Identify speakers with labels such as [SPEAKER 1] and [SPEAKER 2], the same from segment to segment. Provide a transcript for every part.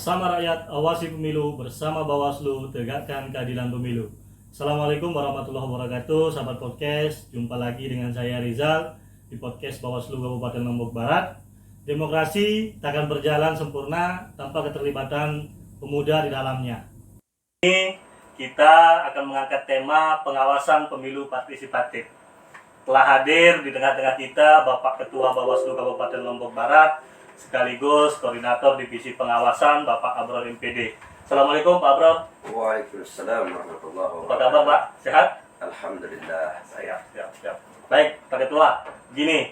[SPEAKER 1] Bersama rakyat, awasi pemilu. Bersama Bawaslu, tegakkan keadilan pemilu. Assalamualaikum warahmatullahi wabarakatuh, sahabat podcast. Jumpa lagi dengan saya Rizal di podcast Bawaslu Kabupaten Lombok Barat. Demokrasi takkan berjalan sempurna tanpa keterlibatan pemuda di dalamnya. Ini kita akan mengangkat tema pengawasan pemilu partisipatif. Telah hadir di tengah-tengah kita Bapak Ketua Bawaslu Kabupaten Lombok Barat sekaligus Koordinator Divisi Pengawasan Bapak Abror MPD. Assalamualaikum Pak Abror.
[SPEAKER 2] Waalaikumsalam warahmatullahi wabarakatuh.
[SPEAKER 1] Apa kabar Pak? Sehat?
[SPEAKER 2] Alhamdulillah.
[SPEAKER 1] Siap. Baik Pak Ketua, gini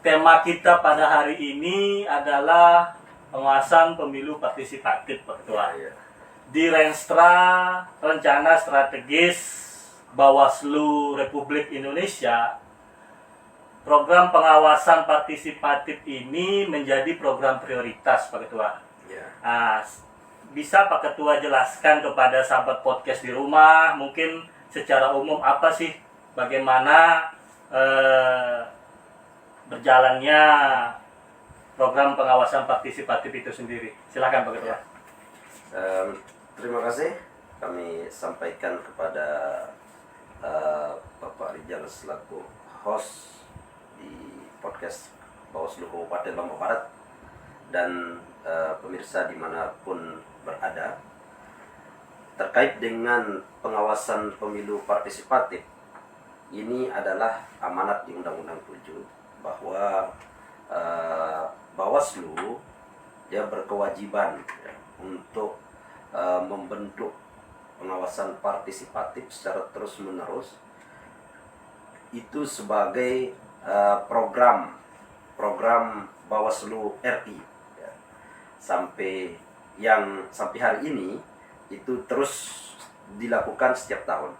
[SPEAKER 1] tema kita pada hari ini adalah pengawasan pemilu partisipatif Pak Ketua. Di Renstra Rencana Strategis Bawaslu Republik Indonesia, program pengawasan partisipatif ini menjadi program prioritas Pak Ketua. Bisa Pak Ketua jelaskan kepada sahabat podcast di rumah mungkin secara umum apa sih bagaimana berjalannya program pengawasan partisipatif itu sendiri? Silakan Pak Ketua.
[SPEAKER 2] Terima kasih kami sampaikan kepada Bapak Rizal selaku host di podcast Bawaslu Kabupaten Lombok Barat dan pemirsa dimanapun berada terkait dengan pengawasan pemilu partisipatif. Ini adalah amanat di Undang-Undang 7 bahwa Bawaslu dia berkewajiban untuk membentuk pengawasan partisipatif secara terus-menerus itu sebagai program Bawaslu RI sampai hari ini itu terus dilakukan setiap tahun,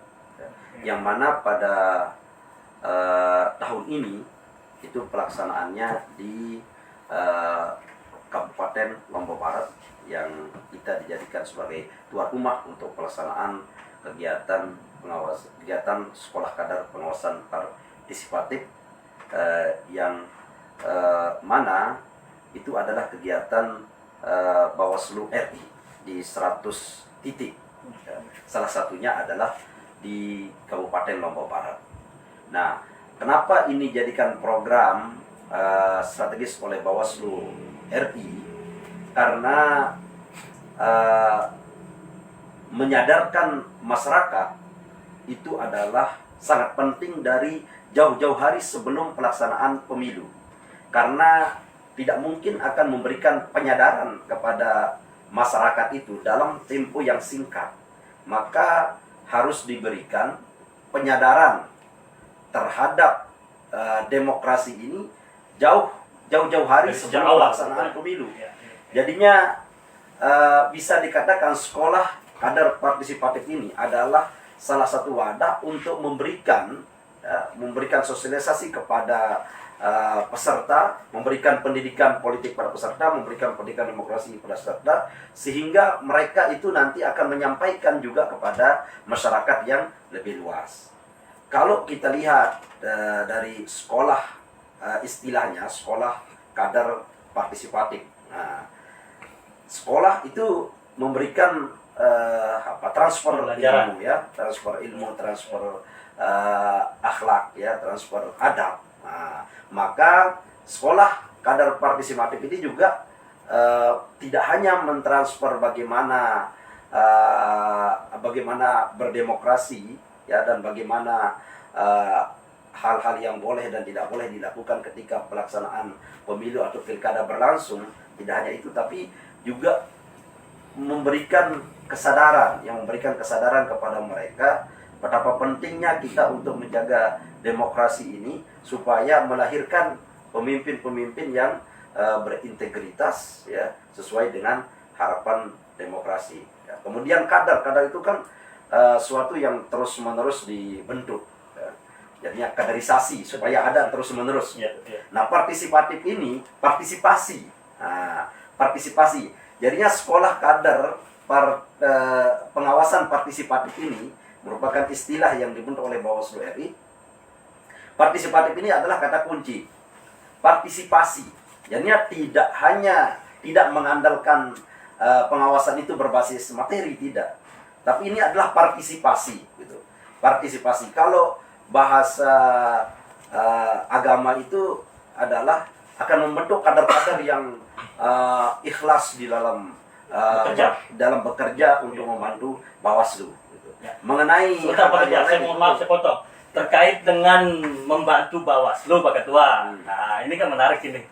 [SPEAKER 2] yang mana pada tahun ini itu pelaksanaannya di Kabupaten Lombok Barat yang kita dijadikan sebagai tuan rumah untuk pelaksanaan kegiatan sekolah kadar pengawasan partisipatif yang mana itu adalah kegiatan Bawaslu RI di 100 titik. Salah satunya adalah di Kabupaten Lombok Barat. Nah, kenapa ini jadikan program strategis oleh Bawaslu RI? Karena menyadarkan masyarakat itu adalah sangat penting dari jauh-jauh hari sebelum pelaksanaan pemilu. Karena tidak mungkin akan memberikan penyadaran kepada masyarakat itu dalam tempo yang singkat. Maka harus diberikan penyadaran terhadap demokrasi ini jauh-jauh hari sebelum pelaksanaan pemilu. Jadinya bisa dikatakan sekolah kadar partisipatif ini adalah salah satu wadah untuk memberikan sosialisasi kepada peserta, memberikan pendidikan politik pada peserta, memberikan pendidikan demokrasi pada peserta, sehingga mereka itu nanti akan menyampaikan juga kepada masyarakat yang lebih luas. Kalau kita lihat dari sekolah, istilahnya sekolah kadar partisipatif. Nah, sekolah itu memberikan transfer ilmu, transfer ilmu, transfer akhlak, transfer adab. Nah, maka sekolah kadar partisipatif ini juga tidak hanya mentransfer bagaimana berdemokrasi, dan bagaimana hal-hal yang boleh dan tidak boleh dilakukan ketika pelaksanaan pemilu atau pilkada berlangsung. Tidak hanya itu, tapi juga memberikan kesadaran kepada mereka betapa pentingnya kita untuk menjaga demokrasi ini supaya melahirkan pemimpin-pemimpin yang berintegritas, sesuai dengan harapan demokrasi. Kemudian kadar itu kan suatu yang terus-menerus dibentuk. Jadinya kaderisasi supaya ada terus-menerus. Nah, partisipasi. Jadinya sekolah kadar pengawasan partisipatif ini merupakan istilah yang dibentuk oleh Bawaslu RI. Partisipatif ini adalah kata kunci. Partisipasi. Jadinya tidak mengandalkan pengawasan itu berbasis materi, tidak. Tapi ini adalah partisipasi, gitu. Partisipasi. Kalau bahasa agama itu adalah akan membentuk kader-kader yang ikhlas di dalam bekerja untuk membantu Bawaslu. Gitu.
[SPEAKER 3] Ya.
[SPEAKER 2] Mengenai
[SPEAKER 3] Sebentar Pak Ketua, saya
[SPEAKER 2] lain
[SPEAKER 3] mohon maaf, saya potong. Terkait dengan membantu Bawaslu Pak Ketua.
[SPEAKER 2] Hmm.
[SPEAKER 3] Nah, ini kan menarik ini.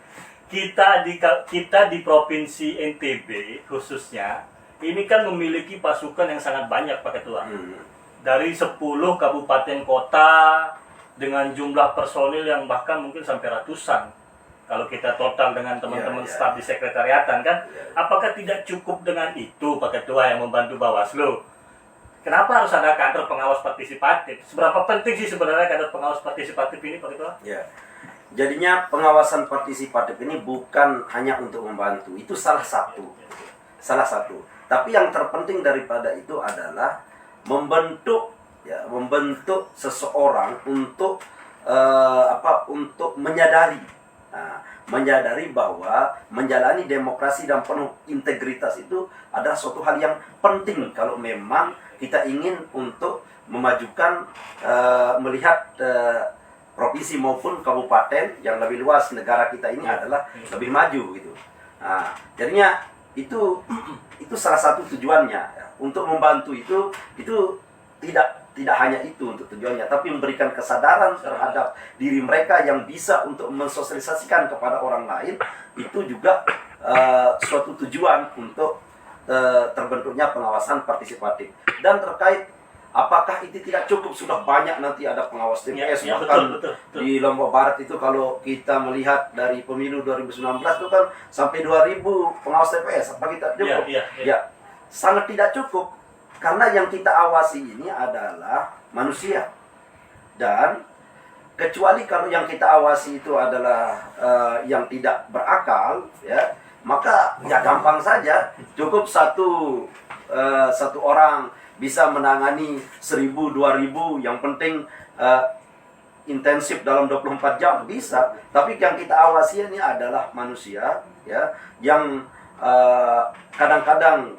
[SPEAKER 3] Kita di Provinsi NTB khususnya, ini kan memiliki pasukan yang sangat banyak Pak Ketua. Dari 10 kabupaten kota dengan jumlah personil yang bahkan mungkin sampai ratusan. Kalau kita total dengan teman-teman staf di sekretariatan kan, apakah tidak cukup dengan itu Pak Ketua yang membantu Bawaslu? Kenapa harus ada kader pengawas partisipatif? Seberapa penting sih sebenarnya kader pengawas partisipatif ini Pak Ketua?
[SPEAKER 2] Ya. Jadinya pengawasan partisipatif ini bukan hanya untuk membantu, itu salah satu. Tapi yang terpenting daripada itu adalah membentuk seseorang untuk untuk menyadari bahwa menjalani demokrasi dan penuh integritas itu adalah suatu hal yang penting kalau memang kita ingin untuk memajukan melihat provinsi maupun kabupaten yang lebih luas negara kita ini adalah lebih maju gitu. Nah, jadinya itu salah satu tujuannya ya. Untuk membantu itu tidak hanya itu untuk tujuannya, tapi memberikan kesadaran terhadap diri mereka yang bisa untuk mensosialisasikan kepada orang lain, itu juga suatu tujuan untuk terbentuknya pengawasan partisipatif. Dan terkait apakah itu tidak cukup, sudah banyak nanti ada pengawas TPS, bahkan
[SPEAKER 3] betul.
[SPEAKER 2] di Lombok Barat itu kalau kita melihat dari pemilu 2019 itu kan sampai 2000 pengawas TPS, apa kita cukup? Ya, sangat tidak cukup, karena yang kita awasi ini adalah manusia. Dan kecuali kalau yang kita awasi itu adalah yang tidak berakal, ya, maka ya gampang saja, cukup satu orang bisa menangani 1000, 2000, yang penting intensif dalam 24 jam bisa. Tapi yang kita awasi ini adalah manusia, ya, yang kadang-kadang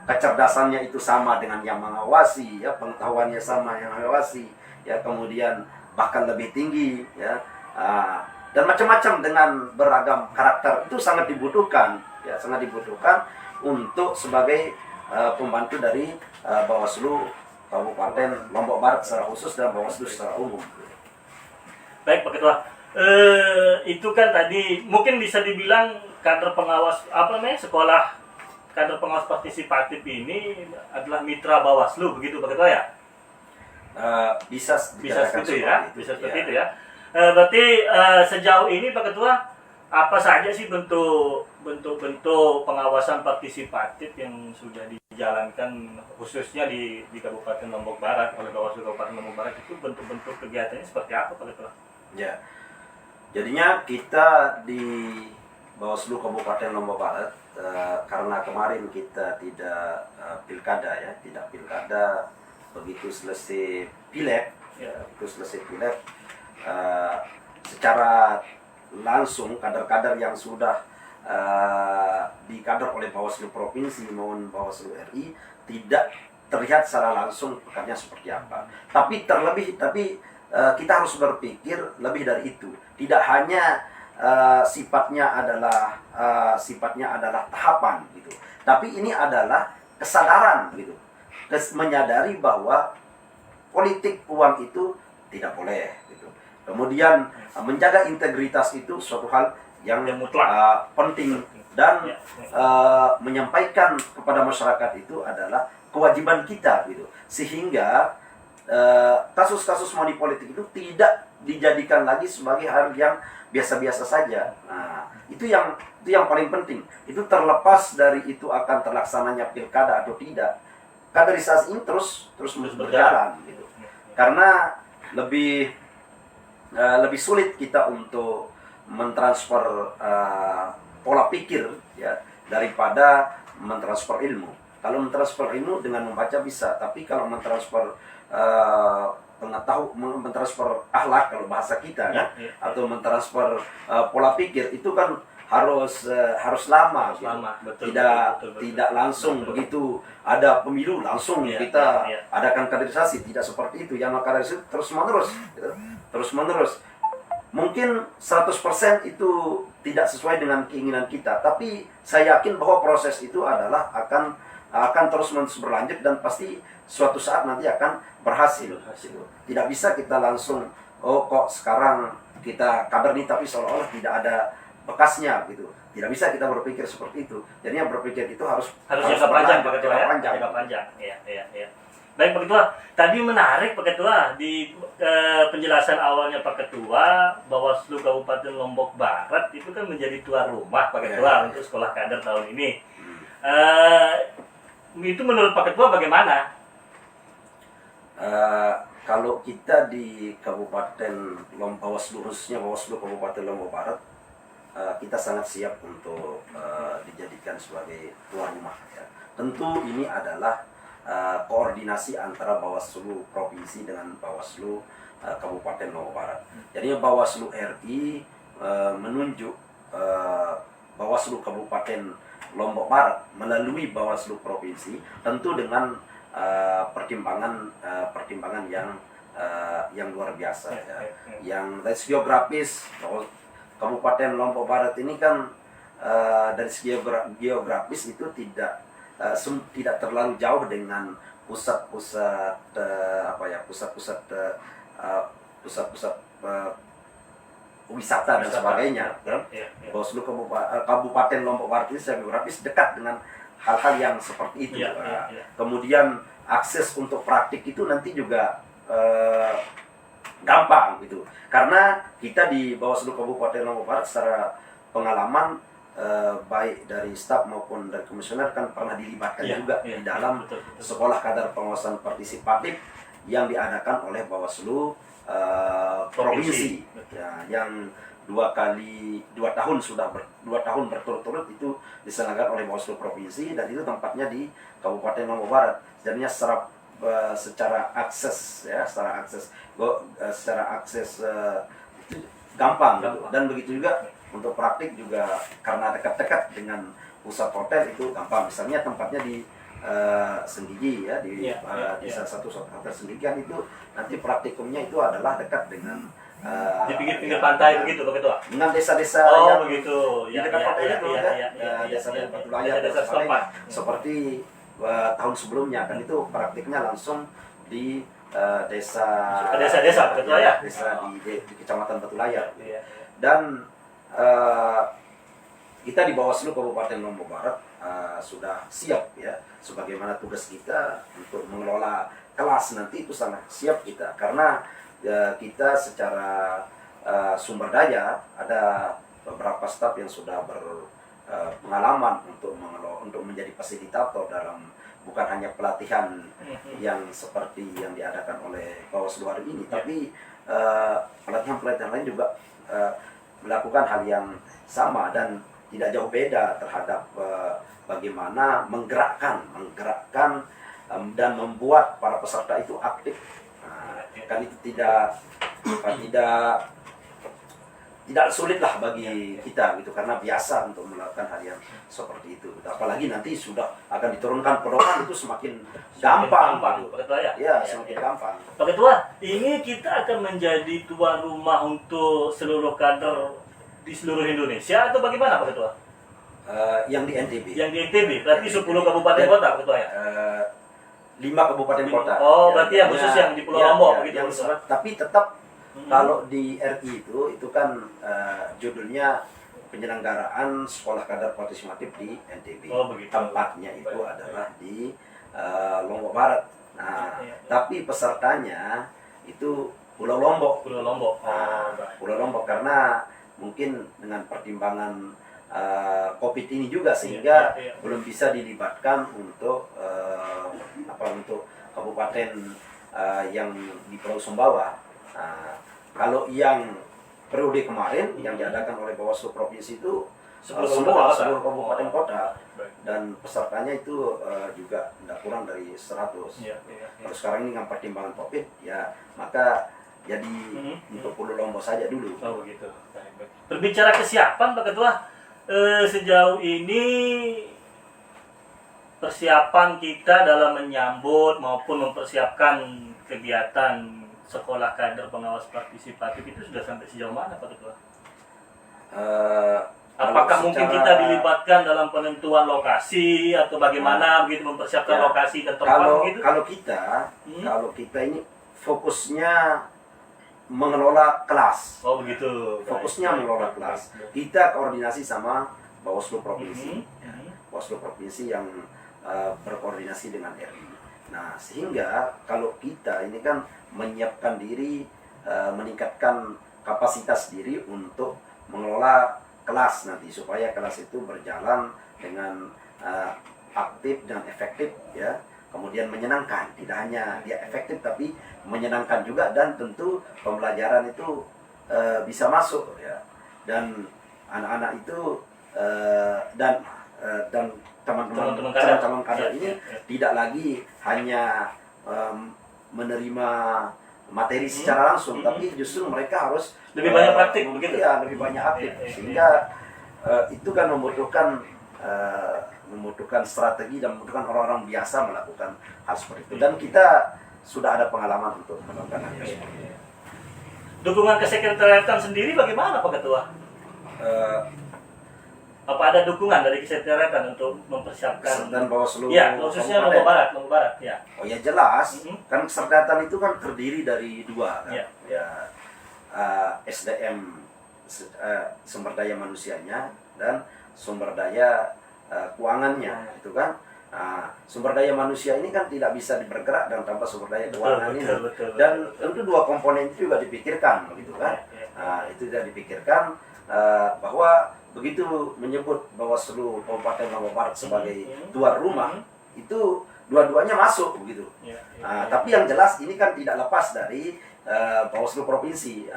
[SPEAKER 2] kecerdasannya itu sama dengan yang mengawasi, ya, pengetahuannya sama yang mengawasi, ya, kemudian bahkan lebih tinggi, ya, dan macam-macam dengan beragam karakter. Itu sangat dibutuhkan, ya, sangat dibutuhkan untuk sebagai pembantu dari Bawaslu Kabupaten Lombok Barat secara khusus dan Bawaslu secara umum.
[SPEAKER 3] Baik Pak Ketua, itu kan tadi mungkin bisa dibilang kader pengawas sekolah kader pengawas partisipatif ini adalah mitra Bawaslu, begitu Pak Ketua ya?
[SPEAKER 2] Bisa
[SPEAKER 3] seperti itu ya. Berarti sejauh ini Pak Ketua, apa saja sih bentuk pengawasan partisipatif yang sudah dijalankan khususnya di Kabupaten Lombok Barat oleh Bawaslu Kabupaten Lombok Barat, itu bentuk-bentuk kegiatannya seperti apa Pak Ketua?
[SPEAKER 2] Ya, jadinya kita di Bawaslu Kabupaten Lombok Barat, karena kemarin kita tidak pilkada, begitu selesai pileg, secara langsung kader-kader yang sudah dikader oleh Bawaslu Provinsi maupun Bawaslu RI tidak terlihat secara langsung pekerjaannya seperti apa. Tapi kita harus berpikir lebih dari itu. Tidak hanya sifatnya adalah tahapan gitu. Tapi ini adalah kesadaran gitu. Menyadari bahwa politik uang itu tidak boleh gitu. Kemudian menjaga integritas itu suatu hal yang mutlak, penting, dan menyampaikan kepada masyarakat itu adalah kewajiban kita gitu. Sehingga kasus-kasus money politik itu tidak dijadikan lagi sebagai hal yang biasa-biasa saja. Nah, itu yang paling penting. Itu terlepas dari itu akan terlaksananya pilkada atau tidak. Kaderisasi ini terus berjalan gitu. Karena lebih sulit kita untuk mentransfer pola pikir, ya, daripada mentransfer ilmu. Kalau mentransfer ilmu dengan membaca bisa, tapi kalau mentransfer mentransfer akhlak kalau bahasa kita kan, atau mentransfer pola pikir itu kan harus lama, gitu.
[SPEAKER 3] Betul,
[SPEAKER 2] tidak langsung
[SPEAKER 3] betul.
[SPEAKER 2] begitu ada pemilu langsung kita
[SPEAKER 3] iya.
[SPEAKER 2] adakan kaderisasi, tidak seperti itu. Yang kaderisasi terus menerus, gitu. Terus menerus. Mungkin 100% itu tidak sesuai dengan keinginan kita, tapi saya yakin bahwa proses itu adalah akan terus menerus berlanjut dan pasti suatu saat nanti akan berhasil. Gitu. Tidak bisa kita langsung, oh kok sekarang kita kader nih tapi seolah-olah tidak ada bekasnya gitu. Tidak bisa kita berpikir seperti itu. Jadinya berpikir itu harus
[SPEAKER 3] jangka panjang, Pak Ketua, ya.
[SPEAKER 2] panjang.
[SPEAKER 3] Jangka panjang. Iya. Baik Pak Ketua, tadi menarik Pak Ketua di penjelasan awalnya Pak Ketua, Bawaslu Kabupaten Lombok Barat itu kan menjadi tuan rumah Pak Ketua untuk sekolah kader tahun ini. Itu menurut Pak Ketua bagaimana?
[SPEAKER 2] Kalau kita di Kabupaten Bawaslu, khususnya Bawaslu Kabupaten Lombok Barat, kita sangat siap untuk dijadikan sebagai tuan rumah. Ya. Tentu ini adalah koordinasi antara Bawaslu Provinsi dengan Bawaslu Kabupaten Lombok Barat. Jadi Bawaslu RI menunjuk Bawaslu Kabupaten Lombok Barat melalui Bawaslu Provinsi, tentu dengan pertimbangan yang luar biasa. Ya. Yang dari segi geografis, Kabupaten Lombok Barat ini kan dari segi geografis itu tidak terlalu jauh dengan pusat-pusat wisata dan sebagainya. Bawaslu Kabupaten Lombok Barat ini secara geografis dekat dengan hal-hal yang seperti itu. Kemudian akses untuk praktik itu nanti juga gampang gitu. Karena kita di Bawaslu Kabupaten Lombok Barat secara pengalaman baik dari staf maupun dari komisioner kan pernah dilibatkan juga di dalam sekolah kadar pengawasan partisipatif yang diadakan oleh Bawaslu Provinsi. Ya, yang 2 tahun berturut-turut itu diselenggarakan oleh Bawaslu Provinsi, dan itu tempatnya di Kabupaten Lombok Barat. Jadinya secara akses itu gampang. Gitu. Dan begitu juga untuk praktik juga karena dekat-dekat dengan pusat hotel itu gampang. Misalnya tempatnya di Senggigi ya, di salah satu hotel Senggigi kan, itu nanti praktikumnya itu adalah dekat dengan
[SPEAKER 3] di pinggir-pinggir pantai begitu Pak Ketua.
[SPEAKER 2] Dengan desa-desa
[SPEAKER 3] yang begitu.
[SPEAKER 2] Di dekat hotel itu desa-desa Batu Layar dan sebagainya. Seperti tahun sebelumnya kan itu praktiknya langsung di desa-desa
[SPEAKER 3] Ketua ya.
[SPEAKER 2] Desa di Kecamatan Batu Layar. Dan kita di Bawaslu Kabupaten Lombok Barat sudah siap ya, sebagaimana tugas kita untuk mengelola kelas nanti itu sangat siap kita, karena kita secara sumber daya ada beberapa staf yang sudah berpengalaman untuk menjadi fasilitator dalam bukan hanya pelatihan yang seperti yang diadakan oleh Bawaslu hari ini, tapi pelatihan-pelatihan lain juga melakukan hal yang sama dan tidak jauh beda terhadap bagaimana menggerakkan dan membuat para peserta itu aktif. Kan itu tidak sulit lah bagi kita gitu, karena biasa untuk melakukan hal yang seperti itu. Apalagi nanti sudah akan diturunkan pedoman, itu semakin gampang gitu.
[SPEAKER 3] Pak Ketua ya?
[SPEAKER 2] Ya, semakin gampang.
[SPEAKER 3] Pak Ketua, ini kita akan menjadi tuan rumah untuk seluruh kader di seluruh Indonesia atau bagaimana Pak Ketua?
[SPEAKER 2] Yang di NTB.
[SPEAKER 3] Yang di NTB, berarti 10 kabupaten kota Pak Ketua ya?
[SPEAKER 2] 5 kabupaten kota.
[SPEAKER 3] Oh, berarti yang khusus yang di Pulau Lombok begitu.
[SPEAKER 2] Tapi tetap kalau di RI itu kan judulnya penyelenggaraan sekolah kadar partisipatif di NTB.
[SPEAKER 3] Oh, begitu.
[SPEAKER 2] Tempatnya itu adalah di Lombok Barat. Nah, tapi pesertanya itu Pulau Lombok.
[SPEAKER 3] Pulau Lombok.
[SPEAKER 2] Pulau Lombok, karena mungkin dengan pertimbangan COVID ini juga sehingga belum bisa dilibatkan untuk untuk kabupaten yang di Pulau Sumbawa. Kalau yang periode kemarin yang diadakan oleh Bawaslu Provinsi itu semua
[SPEAKER 3] kabupaten
[SPEAKER 2] seluruh
[SPEAKER 3] kota.
[SPEAKER 2] kabupaten kota,
[SPEAKER 3] Baik.
[SPEAKER 2] dan pesertanya itu juga tidak kurang dari 100.
[SPEAKER 3] Iya, iya, iya.
[SPEAKER 2] Kalau sekarang ini dengan pertimbangan COVID, ya maka jadi
[SPEAKER 3] Mhm.
[SPEAKER 2] untuk Pulau Lombok saja dulu.
[SPEAKER 3] Oh begitu. Baik, baik. Berbicara kesiapan Pak Ketua, sejauh ini persiapan kita dalam menyambut maupun mempersiapkan kegiatan sekolah kader pengawas partisipatif itu sudah sampai sejauh mana Pak Ketua?
[SPEAKER 2] Eh,
[SPEAKER 3] Apakah
[SPEAKER 2] kalau
[SPEAKER 3] mungkin
[SPEAKER 2] secara-
[SPEAKER 3] kita dilibatkan dalam penentuan lokasi atau bagaimana begitu mempersiapkan
[SPEAKER 2] Ya.
[SPEAKER 3] lokasi dan tempat
[SPEAKER 2] kalau
[SPEAKER 3] begitu?
[SPEAKER 2] kalau kalau kita ini fokusnya mengelola kelas,
[SPEAKER 3] Oh begitu.
[SPEAKER 2] fokusnya
[SPEAKER 3] Baik,
[SPEAKER 2] mengelola
[SPEAKER 3] baik,
[SPEAKER 2] kelas.
[SPEAKER 3] baik.
[SPEAKER 2] Kita koordinasi sama Bawaslu provinsi,
[SPEAKER 3] Mhm.
[SPEAKER 2] Bawaslu provinsi yang berkoordinasi dengan RI. Nah, sehingga kalau kita ini kan menyiapkan diri, meningkatkan kapasitas diri untuk mengelola kelas nanti supaya kelas itu berjalan dengan aktif dan efektif, ya. Kemudian menyenangkan, tidak hanya dia efektif tapi menyenangkan juga, dan tentu pembelajaran itu bisa masuk, ya. Dan anak-anak itu dan teman-teman calon kader ini tidak lagi hanya menerima materi secara langsung, tapi justru mereka harus
[SPEAKER 3] Lebih banyak praktik, begitu?
[SPEAKER 2] ya, lebih banyak aktif, sehingga itu kan membutuhkan strategi dan membutuhkan orang-orang biasa melakukan hal seperti itu, dan kita sudah ada pengalaman untuk melakukan hal seperti itu.
[SPEAKER 3] Dukungan kesekretariatan sendiri bagaimana Pak Ketua?
[SPEAKER 2] Eh,
[SPEAKER 3] Apa ada dukungan dari kesekretariatan untuk mempersiapkan?
[SPEAKER 2] dan Bawaslu
[SPEAKER 3] Ya, khususnya
[SPEAKER 2] Kabupaten.
[SPEAKER 3] Lombok Barat, ya.
[SPEAKER 2] Oh ya, jelas,
[SPEAKER 3] Mhm.
[SPEAKER 2] kan keserikatan itu kan terdiri dari dua kan,
[SPEAKER 3] Ya.
[SPEAKER 2] ya, SDM, sumber daya manusianya, dan sumber daya keuangannya, itu kan. Sumber daya manusia ini kan tidak bisa bergerak dan tanpa sumber daya keuangan ini, dan tentu dua komponen itu juga dipikirkan, begitu kan. Itu tidak dipikirkan bahwa begitu menyebut Bawaslu Kabupaten Lombok Barat sebagai tuan rumah, itu dua-duanya masuk begitu. Tapi yang jelas ini kan tidak lepas dari Bawaslu provinsi.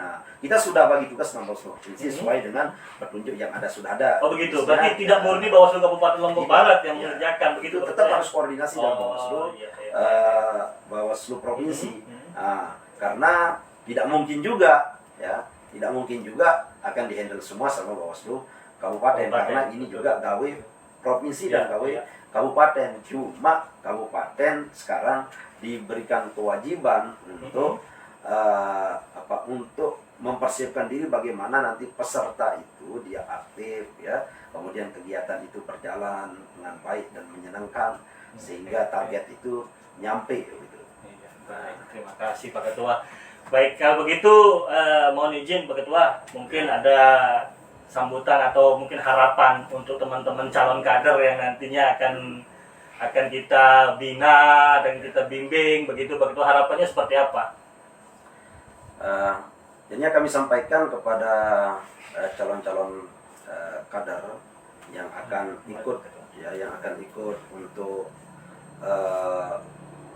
[SPEAKER 2] Kita sudah bagi tugas dengan Bawaslu provinsi sesuai dengan petunjuk yang sudah ada.
[SPEAKER 3] Oh begitu. Berarti tidak murni Bawaslu Kabupaten Lombok Barat yang mengerjakan begitu.
[SPEAKER 2] Itu tetap harus koordinasi dengan Bawaslu,
[SPEAKER 3] iya.
[SPEAKER 2] Bawaslu provinsi. Karena tidak mungkin juga, ya, tidak mungkin juga akan dihandle semua sama Bawaslu Kabupaten, karena ini juga gawe provinsi dan gawe kabupaten. Cuma kabupaten sekarang diberikan kewajiban untuk untuk mempersiapkan diri bagaimana nanti peserta itu dia aktif, ya, kemudian kegiatan itu berjalan dengan baik dan menyenangkan sehingga target itu nyampe gitu.
[SPEAKER 3] Iya, baik. Terima kasih Pak Ketua. Baik, kalau begitu mohon izin Pak Ketua, mungkin ada sambutan atau mungkin harapan untuk teman-teman calon kader yang nantinya akan kita bina dan kita bimbing, begitu Pak Ketua, harapannya seperti apa?
[SPEAKER 2] Jadinya kami sampaikan kepada calon-calon kader yang akan ikut, ya, yang akan ikut untuk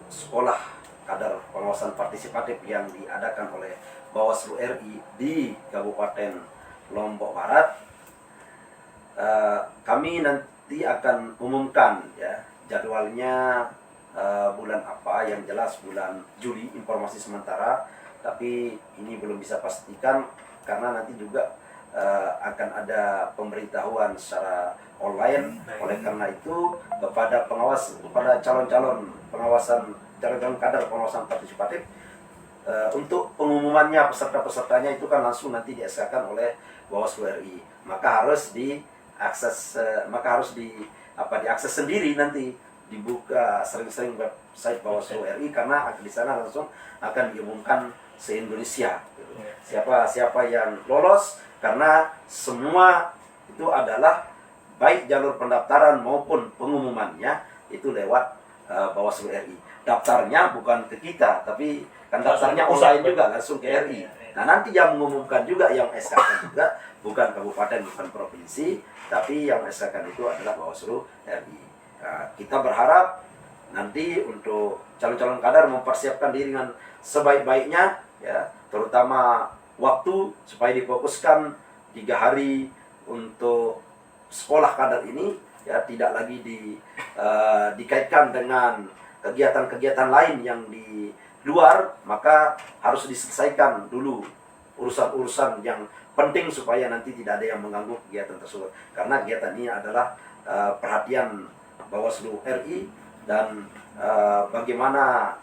[SPEAKER 2] sekolah kader pengawasan partisipatif yang diadakan oleh Bawaslu RI di Kabupaten Lombok Barat. Kami nanti akan umumkan, ya, jadwalnya bulan apa, yang jelas bulan Juli, informasi sementara, tapi ini belum bisa pastikan karena nanti juga akan ada pemberitahuan secara online. Oleh karena itu kepada calon-calon calon kader pengawasan partisipatif, untuk pengumumannya peserta-pesertanya itu kan langsung nanti diesakan oleh Bawaslu RI, maka harus diakses sendiri, nanti dibuka sering-sering website Bawaslu RI, karena di sana langsung akan diumumkan se-Indonesia gitu. Siapa yang lolos, karena semua itu adalah baik jalur pendaftaran maupun pengumumannya itu lewat Bawaslu RI. Daftarnya bukan ke kita, tapi kan daftarnya online juga langsung ke RI. Nah, nanti yang mengumumkan juga, yang SK juga bukan kabupaten, bukan provinsi, tapi yang SK itu adalah Bawaslu RI. Kita berharap nanti untuk calon-calon kader mempersiapkan diri dengan sebaik-baiknya, ya, terutama waktu supaya difokuskan 3 hari untuk sekolah kader ini ya tidak lagi dikaitkan dengan kegiatan-kegiatan lain yang di luar, maka harus diselesaikan dulu urusan-urusan yang penting supaya nanti tidak ada yang mengganggu kegiatan tersebut. Karena kegiatan ini adalah perhatian Bawaslu RI dan bagaimana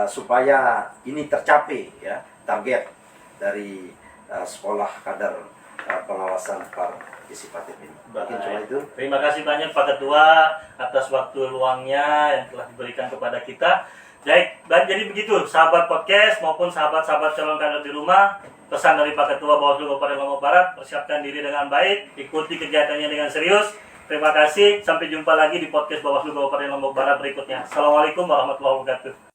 [SPEAKER 2] supaya ini tercapai ya target dari sekolah kader pengawasan partisipatif ini. Mungkin cuma itu.
[SPEAKER 3] Terima kasih banyak Pak Ketua atas waktu luangnya yang telah diberikan kepada kita. Jadi begitu, sahabat podcast maupun sahabat-sahabat calon kader di rumah, pesan dari Pak Ketua Bawaslu Kabupaten Lombok Barat, persiapkan diri dengan baik, ikuti kegiatannya dengan serius. Terima kasih, sampai jumpa lagi di podcast Bawaslu Kabupaten Lombok Barat berikutnya. Assalamualaikum warahmatullahi wabarakatuh.